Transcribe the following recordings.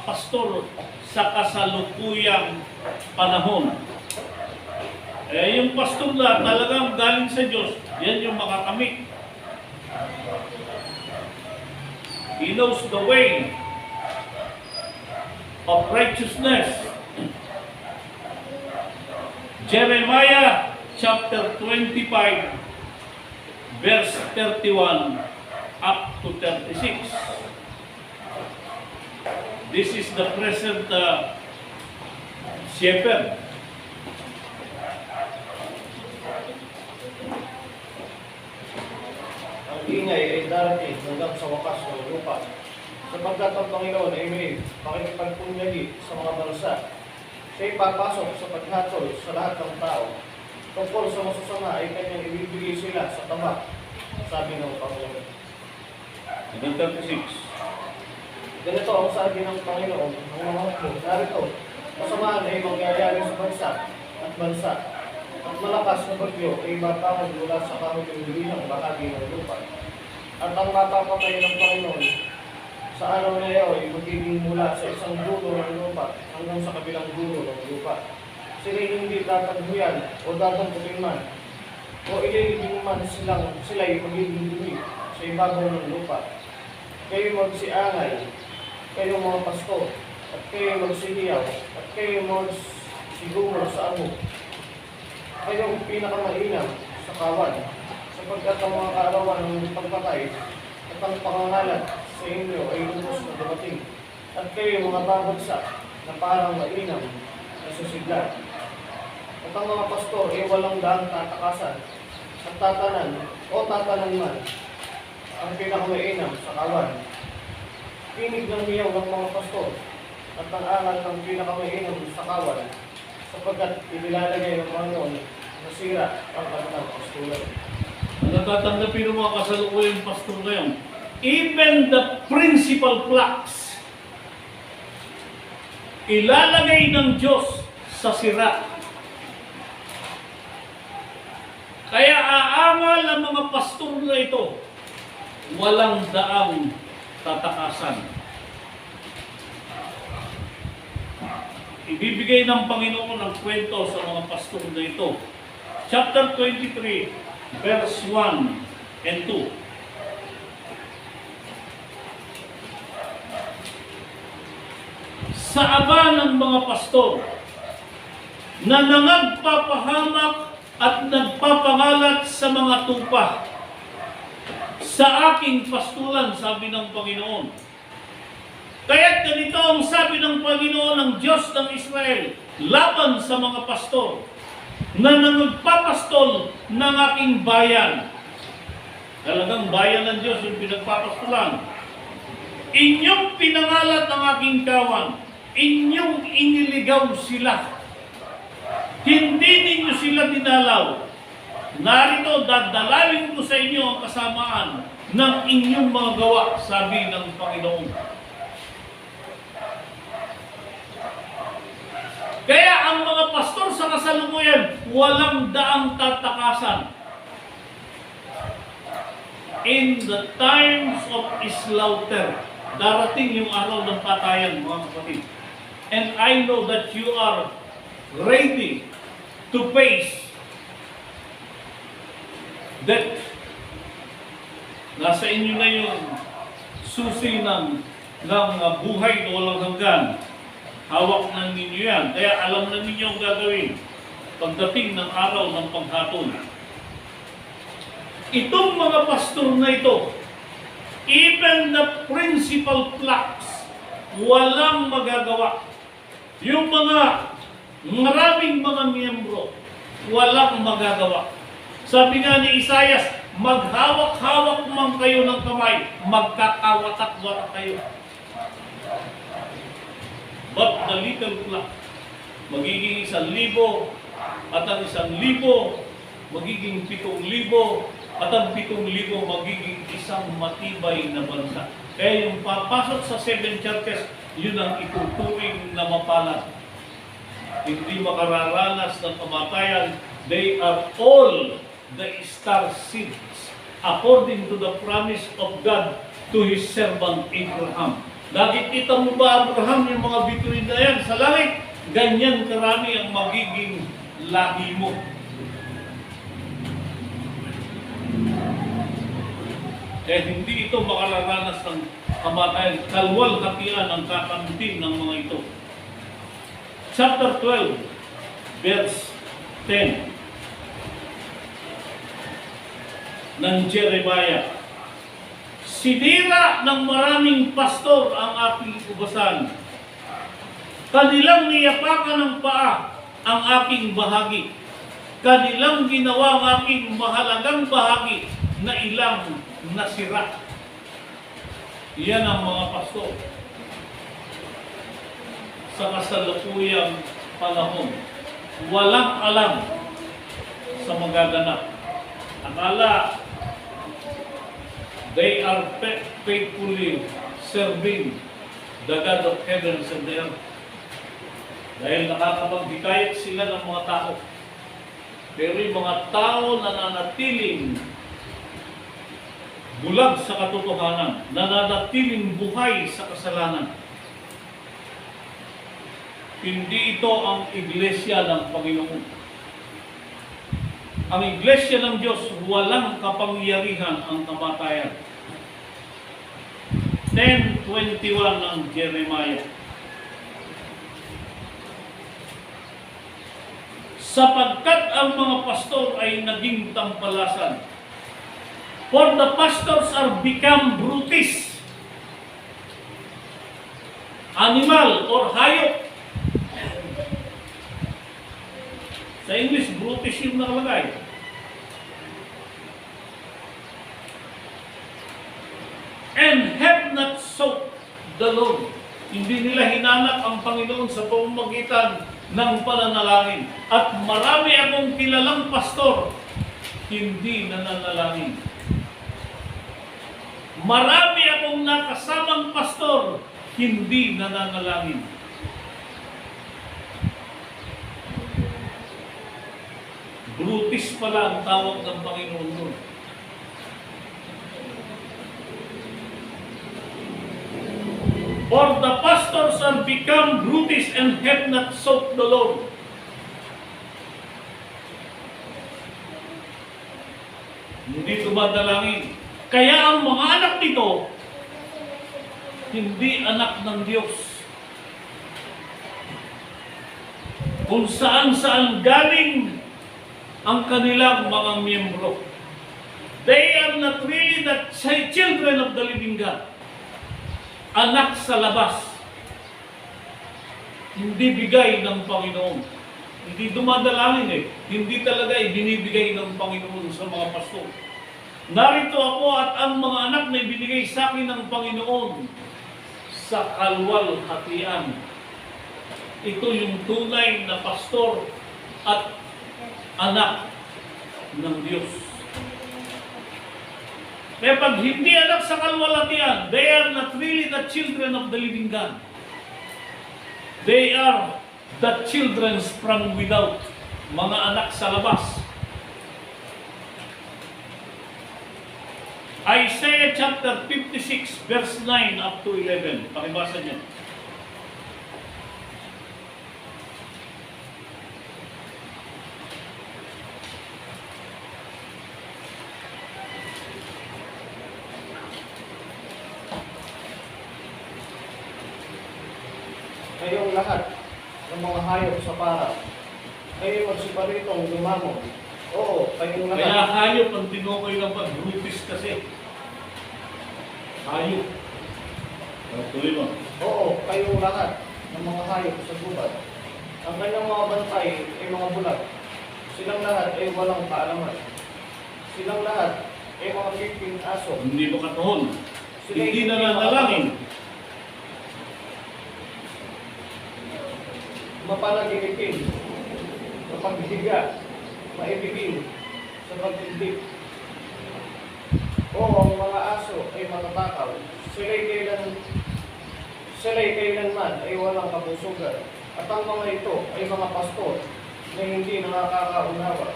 pastor sa kasalukuyang panahon. Yung pastor na talagang galing sa Diyos, yan yung makakamit. He knows the way of righteousness. Jeremiah chapter 25, verse 31 up to 36. This is the present shepherd. Ang ingay ay darating hanggang sa wakas ng lupa, sapagkat ang Panginoon ay may pakikipagpunyagi sa mga bansa. Siya'y papasok sa paghatol sa lahat ng tao. Tungkol sa masasama ay kanyang ibibigay sila sa tama, sabi ng Panginoon. Hanggang 36. Ganito ang sabi ng Panginoon, ang mga hukbo, narito, kasamaan ay mangyayari sa bansa at bansa, at malakas na bagyo ay matawag mula sa kahuli-hulihang bahagi ng lupa. At ang mapapatay ng Panginoon sa araw na iyon ay magiging mula sa isang dulo ng lupa hanggang sa kabilang dulo ng lupa. Sila'y hindi tataghuyan o dadamputin man, o ililibing man sila'y magiging dumi sa ibabaw ng lupa. Kayo magsiangay, kayo mga pastor, at kayo magsihiyaw, at kayo magsigumor sa amo. Kayo pinakamainam sa kawan, sapagkat ang mga kaarawan ng pagpatay at ang pangangalat sa inyo ay lubos na dumating. At kayo mga babagsak na parang mainam na susigla. At ang mga pastor ay walang daang tatakasan at tatanan man ang pinakamainam sa kawan. Pinig ng miyaw ng mga pastor at ang angal ng pinakamainam sa kawan, sapagkat inilalagay ng Panginoon na sira ang kanilang pastulan. Natatanggapin ng mga kasalukuyang pastor ngayon, even the principal flocks, ilalagay ng Diyos sa sira. Kaya aangal ang mga pastor na ito, walang daang tatakasan. Ibibigay ng Panginoon ang kwento sa mga pastor na ito. Chapter 23, verse 1 and 2. Sa aba ng mga pastor na nangagpapahamak at nagpapangalat sa mga tupa sa aking pastulan, sabi ng Panginoon. Kaya't ganito ang sabi ng Panginoon ng Diyos ng Israel laban sa mga pastor na nagpapastol ng aking bayan. Talagang bayan ng Diyos yung pinagpapastulan. Inyong pinangalat ang aking kawan, inyong iniligaw sila. Hindi ninyo sila dinalaw. Narito, dadalawin ko sa inyo ang kasamaan ng inyong mga gawa, sabi ng Panginoon. Kaya ang mga pastor sa kasalukuyan, walang daang tatakasan. In the times of slaughter, darating yung araw ng patayan, mga kapatid. And I know that you are ready to face that. Nasa inyo na yung susi ng buhay na walang hanggan. Hawak na ninyo yan. Kaya alam na ninyo ang gagawin pagdating ng araw ng paghatol. Itong mga pastor na ito, even the principal flocks, walang magagawa. Yung maraming mga miyembro, walang magagawa. Sabi nga ni Isaias, maghawak-hawak man kayo ng kamay, magkakawatak-watak kayo. But the little flock, magiging 1,000, at ang 1,000, magiging 7,000, at ang 7,000, magiging isang matibay na bansa. Kaya yung papasok sa 7 churches, yun ang ituturing na mapalad. Hindi makararanas ng kamatayan. They are all the star seeds according to the promise of God to His servant Abraham. Nakikita mo ba, Abraham, yung mga bituin na yan sa langit? Ganyan karami ang magiging lahi mo. Kaya hindi ito makalaranas ng kamatayan. Kalwal-hatian ang kakamtin ng mga ito. Chapter 12, verse 10 ng Jeremiah. Sinira ng maraming pastor ang aking ubasan. Kanilang niyapakan ng paa ang aking bahagi. Kanilang ginawa ang aking mahalagang bahagi na ilang nasira. Yan ang mga pastor. Sa kasalukuyang panahon, walang alam sa magaganap. Akala they are faithfully serving the God of heavens and the earth. Dahil nakakapaghikayat sila ng mga tao. Pero yung mga tao na nananatiling bulag sa katotohanan, nananatiling buhay sa kasalanan, hindi ito ang iglesia ng Panginoon. Ang iglesia ng Diyos, walang kapangyarihan ang kamatayan. 10:21 ng Jeremiah. Sapagkat ang mga pastor ay naging tampalasan. For the pastors are become brutish. Animal or hayop. Sa English, brutish yung nakalagay. And have not sought the Lord. Hindi nila hinanap ang Panginoon sa pamamagitan ng pananalangin. At marami akong kilalang pastor, hindi nananalangin. Marami akong nakasamang pastor, hindi nananalangin. Brutis pala ang tawag ng Panginoon doon. For the pastors are become brutish and have not sought the Lord. Hindi tumadalangin. Kaya ang mga anak nito, hindi anak ng Diyos. Kung saan-saan galing ang kanilang mga miyembro. They are not really the children of the living God. Anak sa labas. Hindi bigay ng Panginoon. Hindi dumadalangin eh. Hindi talaga ibinibigay ng Panginoon sa mga pastor. Narito ako at ang mga anak na ibinigay sa akin ng Panginoon sa kalwal-hatian. Ito yung tunay na pastor at anak ng Diyos. Kaya pag hindi anak sa kalwalhatian, they are not really the children of the living God. They are the children from without, mga anak sa labas. Isaiah chapter 56 verse 9 up to 11. Pakibasa niyo. Kayong lahat ng mga hayop sa para, kayo magsiparitong lumamon. Oo, kayong lahat. Kaya hayop ang tinukoy ng brutis kasi. Hayop. Tuloy mo. Oo, kayong lahat ng mga hayop sa gubat. Ang kanyang mga bantay ay mga bulag. Silang lahat ay walang kaalaman. Silang lahat ay mga piping aso. Hindi mo katuhon. Sila Hindi nananalangin. Mapanaginitin, mapaghihiga, maibigin sa pagtindig. Oo, ang mga aso ay matatakaw. Sila'y kailanman ay walang kapusugan. At ang mga ito ay mga pastor na hindi nakakaunawa.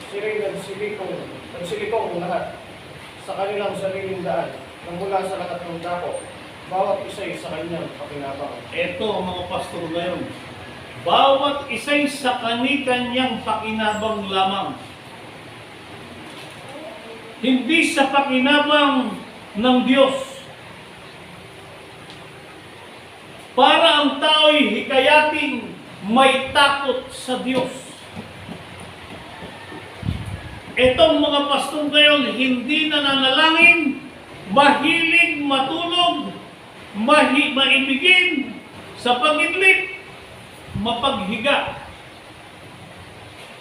Sila'y nagsilikong lahat sa kanilang sariling daan na mula sa lahat ng dako. bawat isa sa kanyang pakinabang. Ito ang mga pastor ngayon. Bawat isa'y sa kani-kanyang pakinabang lamang. Hindi sa pakinabang ng Diyos. Para ang tao'y hikayating may takot sa Diyos. Itong mga pastor ngayon, hindi nananalangin, mahilig matulog, maibigin sa pag-idlip, mapaghiga.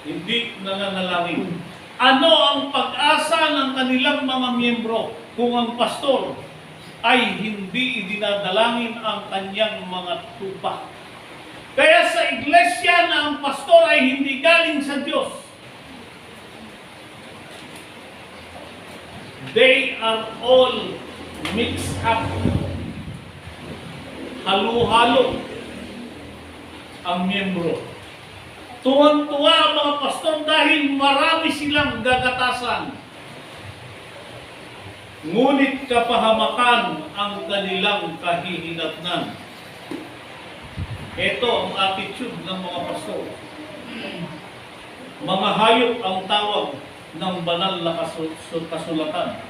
Hindi nananalangin. Ano ang pag-asa ng kanilang mga miyembro kung ang pastor ay hindi idinadalangin ang kanyang mga tupa? Kaya sa iglesia na ang pastor ay hindi galing sa Diyos, they are all mixed up. Halo-halo ang miyembro. Tuwan-tuwa ang mga pastor dahil marami silang gagatasan. Ngunit kapahamakan ang kanilang kahihinatnan. Ito ang attitude ng mga pastor. Mga hayop ang tawag ng banal na kasulatan.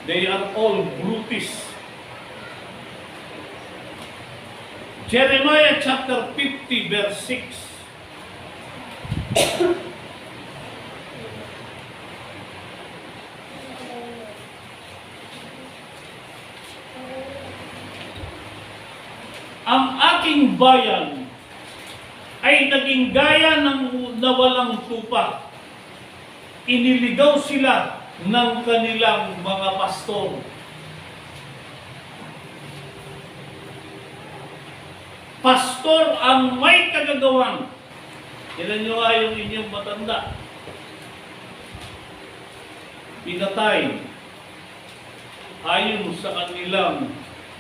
They are all brutish. Jeremiah chapter 50 verse 6. Ang aking bayan ay naging gaya ng nawalang tupa. Iniligaw sila ng kanilang mga pastor. Pastor ang may kagagawan. Ilan nyo nga yung inyong matanda? Pinatay ayon sa kanilang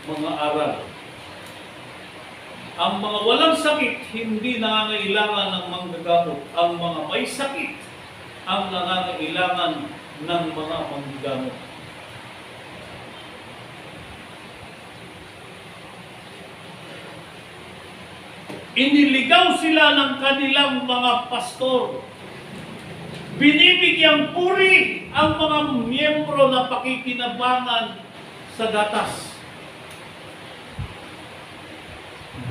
mga aral. Ang mga walang sakit, hindi nangangailangan ng manggagamot. Ang mga may sakit, ang nangangailangan ng mga manggagamot. Iniligaw sila ng kanilang mga pastor. Binibigyang puri ang mga miyembro na pakikinabangan sa gatas.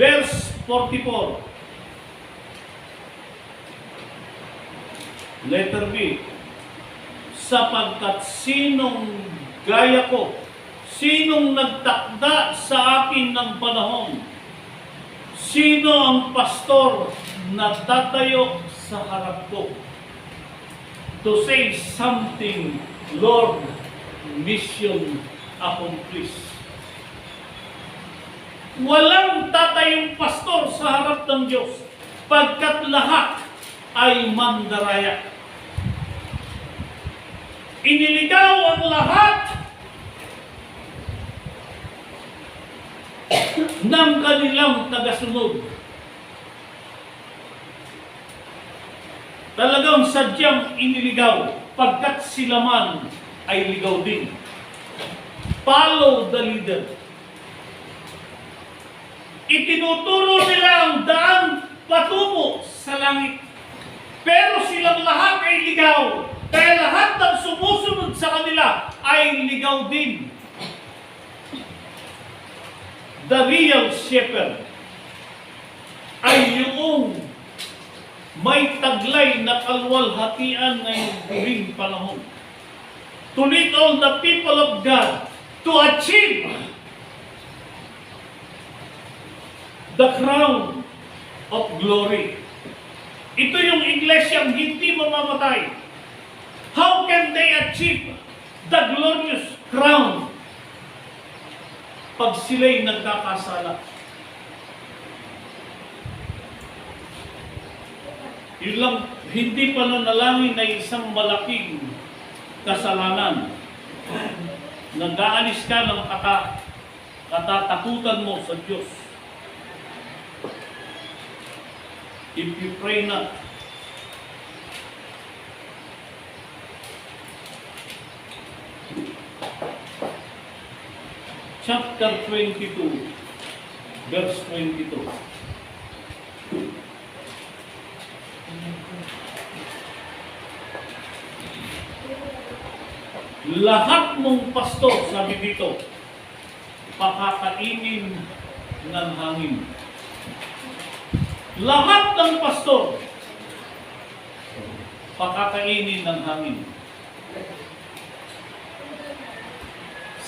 Verse 44. Letter B. Sapagkat sinong gaya ko, sinong nagtakda sa akin ng panahon, sino ang pastor na tatayo sa harap ko to say something, Lord, mission accomplished. Walang tatayong pastor sa harap ng Diyos, pagkat lahat ay mandaraya. Iniligaw ang lahat ng kanilang tagasunod. Talagang sadyang iniligaw, pagkat sila man ay ligaw din. Follow the leader. Itinuturo nila ang daan patungo sa langit. Pero silang lahat ay ligaw. Kaya lahat ng sumusunod sa kanila ay ligaw din. The real shepherd ay yung may taglay na kalwalhatian ngayong huling panahon. To lead all the people of God to achieve the crown of glory. Ito yung iglesyang hindi mamamatay. How can they achieve the glorious crown pag sila'y nagkakasala? Yun lang, hindi pananalangin na isang malaking kasalanan. Nag-aalis ka ng katatakutan mo sa Diyos. If you pray not, chapter 22, verse 22. Lahat mong pastor, sabi dito, pakakainin ng hangin. Lahat ng pastor, pakakainin ng hangin.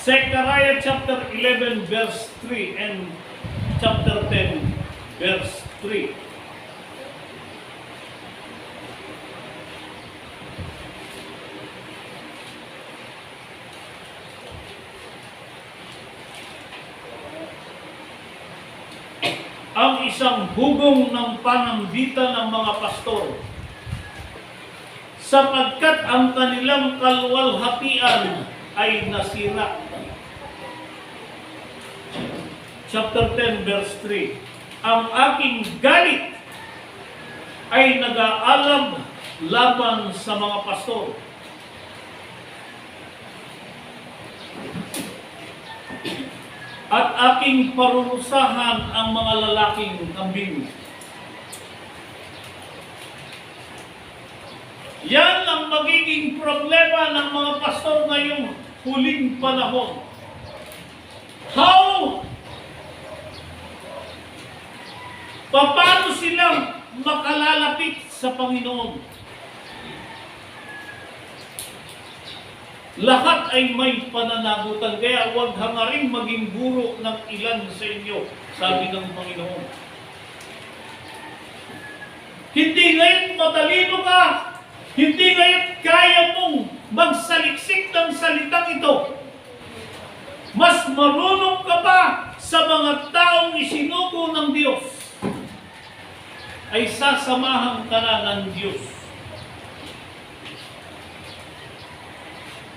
Zechariah chapter 11 verse 3 and chapter 10 verse 3. Ang isang hugong ng panambitan ng mga pastor, sapagkat ang kanilang kalwalhatian ay nasira. Chapter 10 verse 3. Ang aking galit ay nag-aalab laban sa mga pastor. At aking parurusahan ang mga lalaking kambing. Yan ang magiging problema ng mga pastor ngayong huling panahon. How? Paano silang makalalapit sa Panginoon? Lahat ay may pananagutan, kaya huwag hangaring maging guro ng ilan sa inyo, sabi ng Panginoon. Hindi ngayon matalino ka, hindi ngayon kaya mong magsaliksik ng salitang ito. Mas marunong ka pa sa mga taong isinugo ng Diyos, ay sasamahan ka na ng Diyos.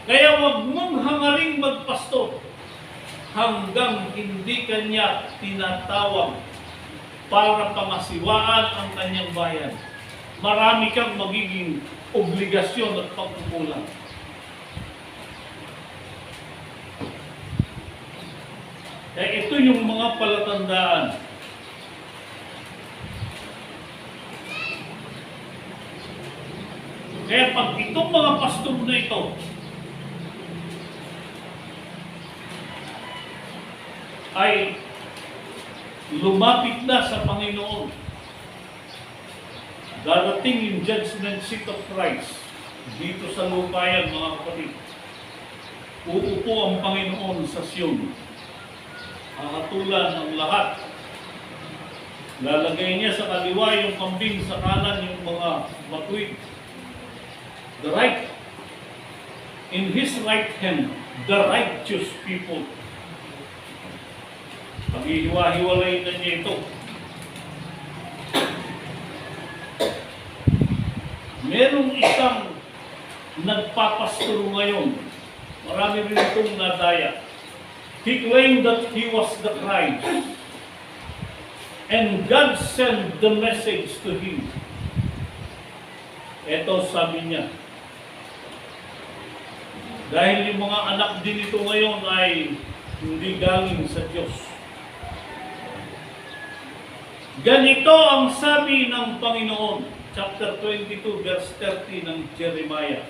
Kaya huwag mong hangaring magpastor hanggang hindi kanya tinatawag para pangasiwaan ang kanyang bayan. Marami kang magiging obligasyon at pagkukulang. Kaya ito yung mga palatandaan. Kaya pag itong mga pastor na ito ay lumapit na sa Panginoon, darating yung judgment seat of Christ dito sa lupayan, mga kapatid. Uupo ang Panginoon sa Sion. Hahatulan ang lahat. Lalagay niya sa kaliwa yung kambing, sa kanan yung mga matuwid. The right, in His right hand, the righteous people. Paghihiwa-hiwalay na niya ito. Merong isang nagpapasturo ngayon. Marami rin itong nadaya. He claimed that he was the Christ. And God sent the message to him. Ito sabi niya. Dahil yung mga anak din ito ngayon ay hindi galing sa Diyos. Ganito ang sabi ng Panginoon, chapter 22, verse 30 ng Jeremiah.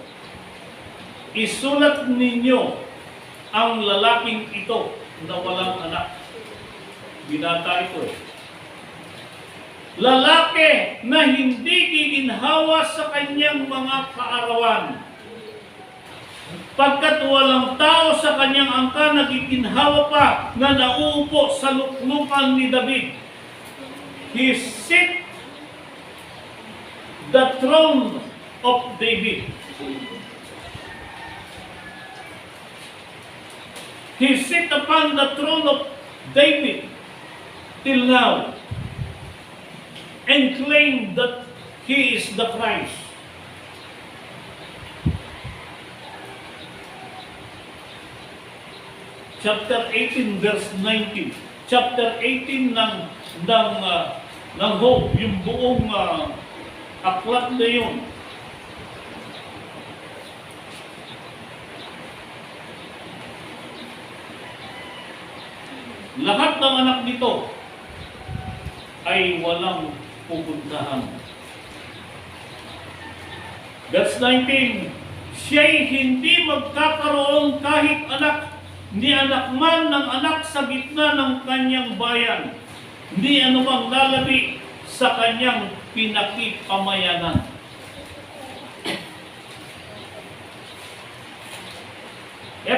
Isulat ninyo ang lalaking ito na walang anak. Binata ito. Lalaki na hindi giginhawa sa kanyang mga kaarawan. Pagkat walang tao sa kanyang angka na giginhawa pa na nauupo sa luklukan ni David. He sit the throne of David. He sit upon the throne of David till now and claimed that he is the Christ. Chapter 18 verse 19. Chapter 18 ng Hope, yung buong aklat na yun. lahat ng anak nito ay walang pupuntahan. Verse 19, siya'y hindi magkakaroon kahit anak, ni anak man ng anak sa gitna ng kanyang bayan, ni anumang lalabi sa kanyang pinakipamayanan.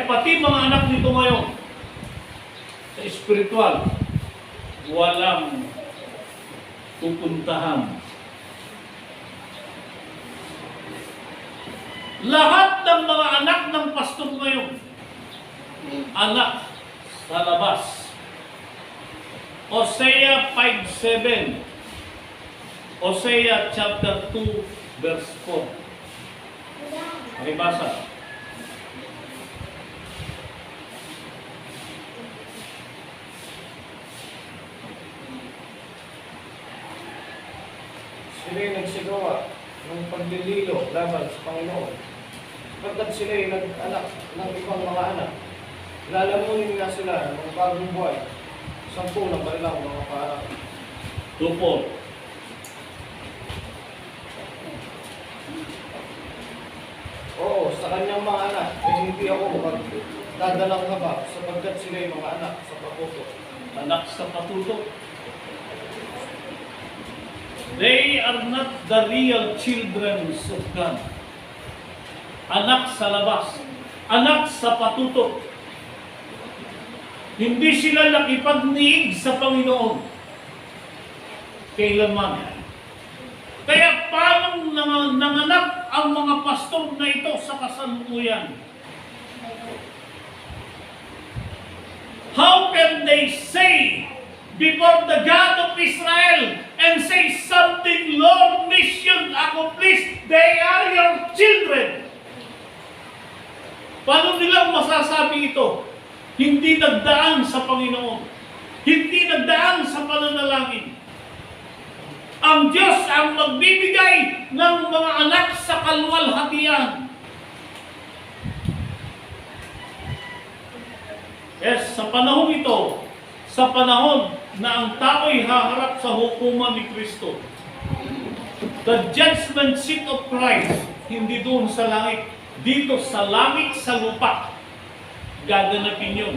Pati mga anak nito ngayon, sa espiritual, walang pupuntahan. Lahat ng mga anak ng pastor ngayon, anak sa labas. Hosea 5:7. Hosea chapter 2 verse 4. Pakibasa. Sila'y nagsigawa ng paglililo laban sa Panginoon. Pagkat sila'y nag-anak ng ibang mga anak, lalamunin nga sila ng mga bagong buhay, 10 na kanilang mga parang. 2:4. Oo, sa kanyang mga anak, ay hindi ako magdadalang haba, sapagkat sila'y mga anak sa patuto. Anak sa patuto. They are not the real children of God. Anak sa labas. Anak sa patuto. Hindi sila nakipagniig sa Panginoon. Kailanman. Kaya paano nanganak ang mga pastor na ito sa kasalukuyan? How can they say before the God of Israel and say something, Lord, mission accomplished, they are your children? Paano nilang masasabi ito? Hindi nagdaan sa Panginoon. Hindi nagdaan sa pananalangin. Ang Diyos ang magbibigay ng mga anak sa kaluwalhatian. Yes, sa panahon ito, sa panahon na ang tao'y haharap sa hukuman ni Kristo, the judgment seat of Christ, hindi doon sa langit, dito sa langit, sa lupa, gaganapin yun.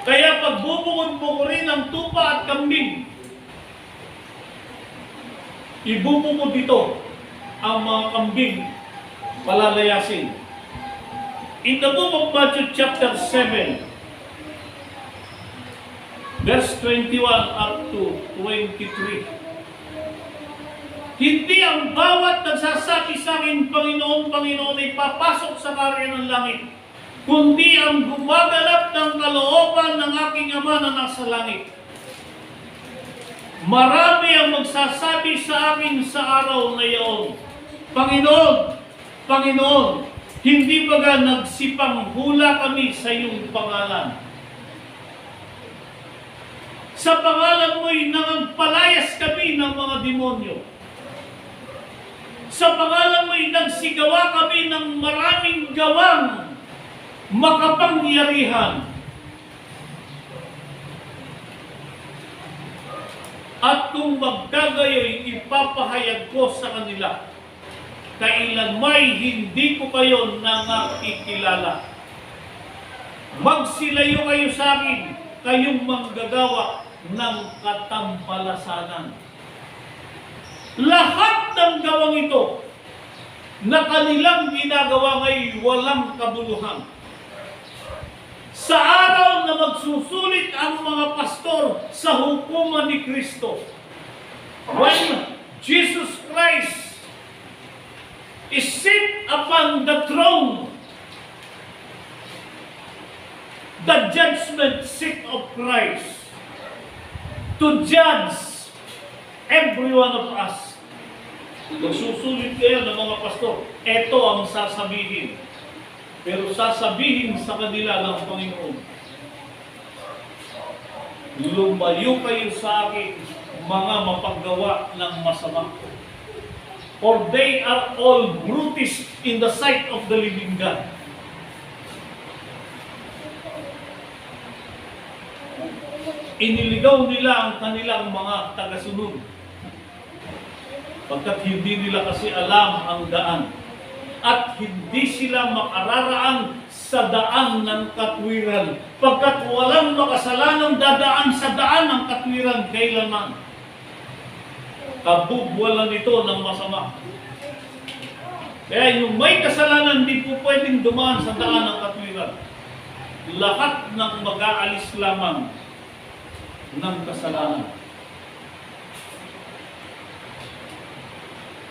Kaya pagbubukod mo ko rin ang tupa at kambing, ibubukod dito ang mga kambing, palalayasin. In the book of Matthew chapter 7, verse 21 up to 23. Hindi ang bawat nagsasabi sa akin, Panginoon, Panginoon, ay papasok sa karya ng langit, kundi ang gumaganap ng kalooban ng aking Ama na nasa langit. Marami ang magsasabi sa akin sa araw na iyon, Panginoon, Panginoon, hindi baga nagsipang hula kami sa iyong pangalan? Sa pangalan mo'y nangagpalayas kami ng mga demonyo. Sa pangalan mo'y nagsigawa kami ng maraming gawang makapangyarihan. At kung magkagayoy, ipapahayag ko sa kanila, kailanmay hindi ko kayo nakikilala. Magsilayo kayo sa akin, kayong manggagawa ng katampalasanan. Lahat ng gawang ito na kanilang ginagawa ay walang kabuluhan. Sa araw na magsusulit ang mga pastor sa hukuman ni Kristo, when Jesus Christ is sit upon the throne, the judgment seat of Christ, to judge every one of us. Magsusulit kayo ng mga pastor, ito ang sasabihin. Pero sasabihin sa kanila ng Panginoon, lumayo kayo sa akin, mga mapaggawa ng masama. For they are all brutish in the sight of the living God. iniligaw nila ang kanilang mga tagasunod. Pagkat hindi nila kasi alam ang daan. At hindi sila makararaan sa daan ng katwiran. Pagkat walang makasalanang dadaan sa daan ng katwiran kailanman. Kabubwalan ito ng masama. Kaya yung may kasalanan, hindi po pwedeng dumaan sa daan ng katwiran. Lahat ng mag-aalis lamang ng kasalanan.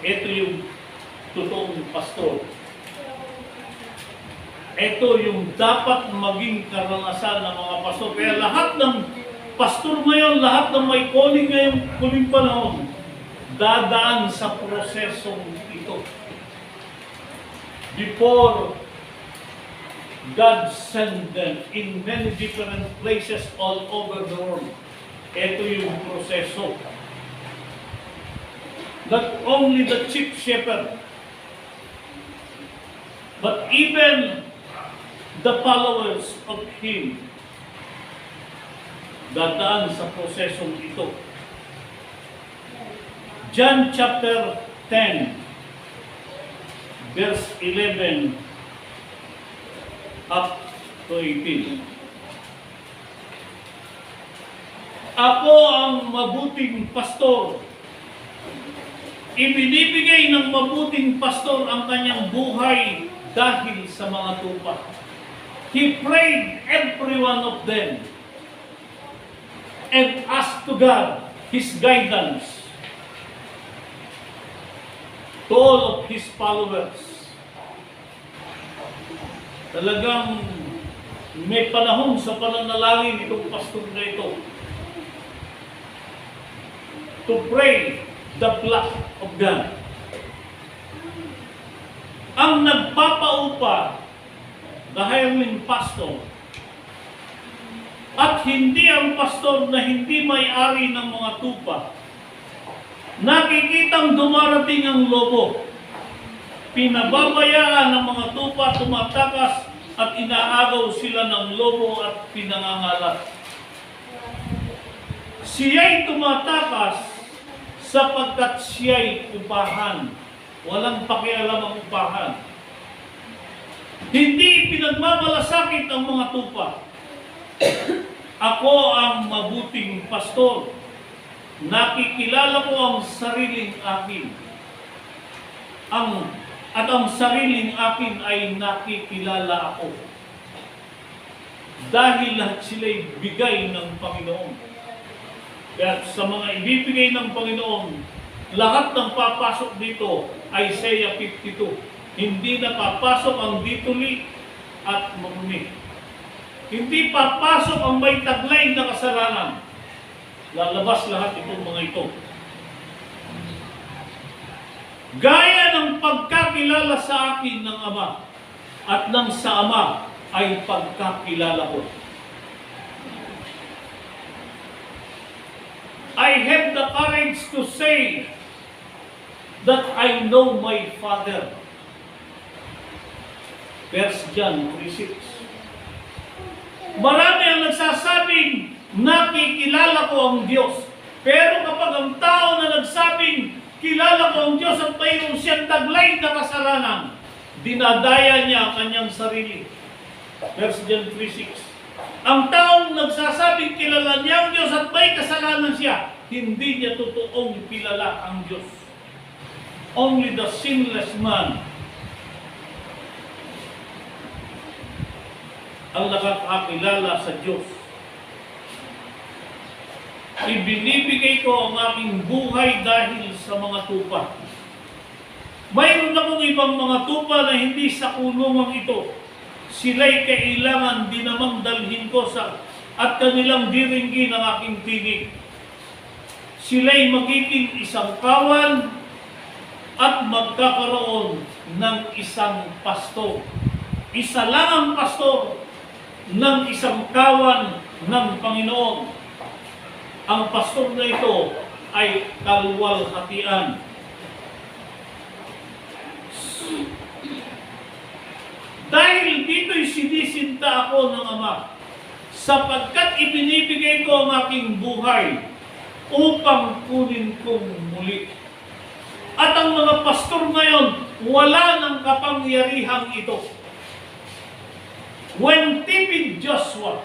Ito yung totoong pastor. Ito yung dapat maging karanasan ng mga pastor. Kaya lahat ng pastor ngayon, lahat ng may calling ngayong huling panahon, dadaan sa prosesong ito. Before God sent them in many different places all over the world. Ito yung proseso. Not only the chief shepherd, but even the followers of him, dadaan sa prosesong ito. John chapter 10, verse 11 up to 18. Ako ang mabuting pastor. Ibinibigay ng mabuting pastor ang kanyang buhay dahil sa mga tupa. He prayed every one of them and asked to God His guidance to all of His followers. Talagang may panahon sa pananalangin itong pastor na ito to pray the blood of God. Ang nagpapaupa, the hireling pastor, at hindi ang pastor na hindi may-ari ng mga tupa, nakikitang dumarating ang lobo. Pinababayaan ng mga tupa, tumatakas at inaagaw sila ng lobo at pinangangalat. Siya'y tumatakas sapagkat siya'y upahan. Walang pakialam ang upahan. Hindi pinagmamalasakit ang mga tupa. Ako ang mabuting pastor. Nakikilala ko ang sariling akin. At ang sariling akin ay nakikilala ako. Dahil lahat sila'y bigay ng Panginoon. Kaya sa mga ibibigay ng Panginoon, lahat ng papasok dito, Isaiah 52. Hindi na papasok ang dituli at marumi. Hindi papasok ang may taglay na kasalanan. Lalabas lahat itong mga ito. Gaya ng pagkakilala sa akin ng Ama at ng sa Ama ay pagkakilala ko. I have the courage to say that I know my Father. 1 John 3:6. Marami ang nagsasabing nakikilala ko ang Diyos. Pero kapag ang tao na nagsabing kilala ko ang Diyos at mayroon siyang taglay na kasalanan, dinadaya niya ang kanyang sarili. 1 John 3:6. Ang taong nagsasabing kilala niya ang Diyos at may kasalanan siya, hindi niya totoong kilala ang Diyos. Only the sinless man ang nakakakilala sa Diyos. Ibinibigay ko ang aking buhay dahil sa mga tupa. Mayroon akong ibang mga tupa na hindi sa kulungan ito. Sila'y kailangan din namang dalhin ko at kanilang diringgin ang aking tinig. Sila'y magiging isang kawan at magkakaroon ng isang pastor. Isa lang ang pastor ng isang kawan ng Panginoon. Ang pastor na ito ay kalwalhatian. Dahil dito'y sinisinta ako ng Ama, sapagkat ibinibigay ko ang aking buhay upang kunin kong muli. At ang mga pastor ngayon, wala ng kapangyarihang ito. When Tipid Joshua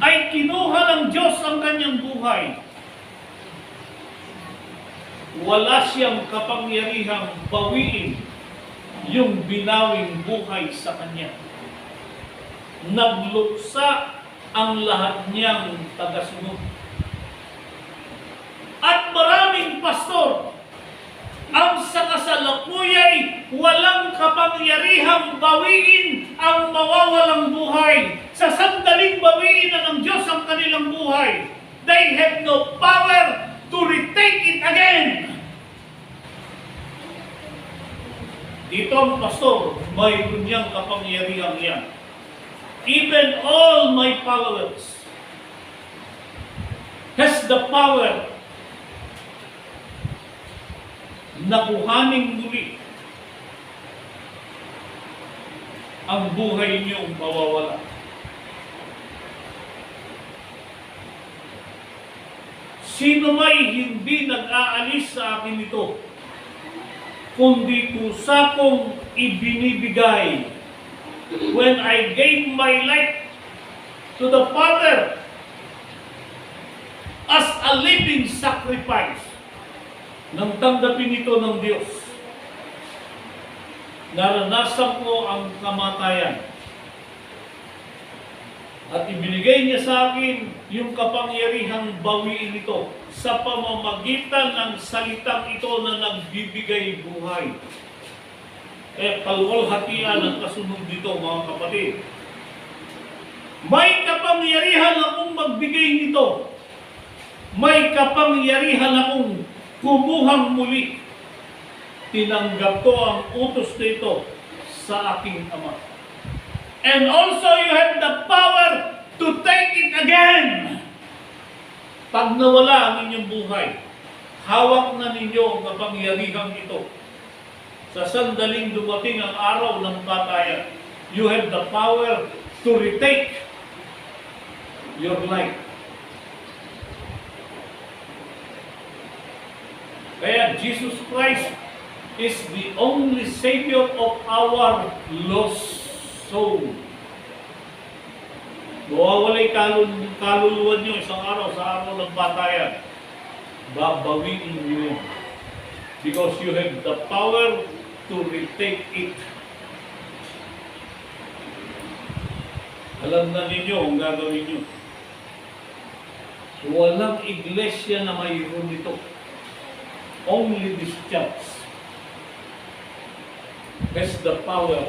ay kinuha ng Diyos ang kanyang buhay, wala siyang kapangyarihang bawiin yung binawing buhay sa kanya. Nagluksa ang lahat niyang tagasunod. At maraming pastor ang sa kasalukuyay walang kapangyarihang bawiin ang mawawalang buhay. Sa sandaling bawiin na ng Diyos ang kanilang buhay, they have no power to retake it again. Dito ang pastor, mayroon niyang kapangyarihang yan. Even all my followers has the power na kuhaning muli ang buhay niyong mawawala. Sino may hindi nag-aalis sa akin ito, kundi kusa kong ibinibigay when I gave my life to the Father as a living sacrifice. Nang tanggapin ito ng Diyos, naranasan ko ang kamatayan. At ibinigay niya sa akin yung kapangyarihang bawiin ito sa pamamagitan ng salitang ito na nagbibigay buhay. Kalwalhatian ang kasunod dito, mga kapatid. May kapangyarihan akong magbigay nito. May kapangyarihan akong kumuhang muli. Tinanggap ko ang utos nito sa aking Ama. And also you have the power to take it again. Pag nawala ang inyong buhay, hawak na ninyo ang kapangyarihang ito. Sa sandaling dumating ang araw ng batayan, you have the power to retake your life. Kaya Jesus Christ is the only Savior of our lost soul. Mawawalay kaluluwa nyo isang araw sa araw ng batayan. Babawiin nyo yun. Because you have the power to retake it. Alam na ninyo ang gagawin nyo. Walang iglesia na mayroon nito. Only this church has the power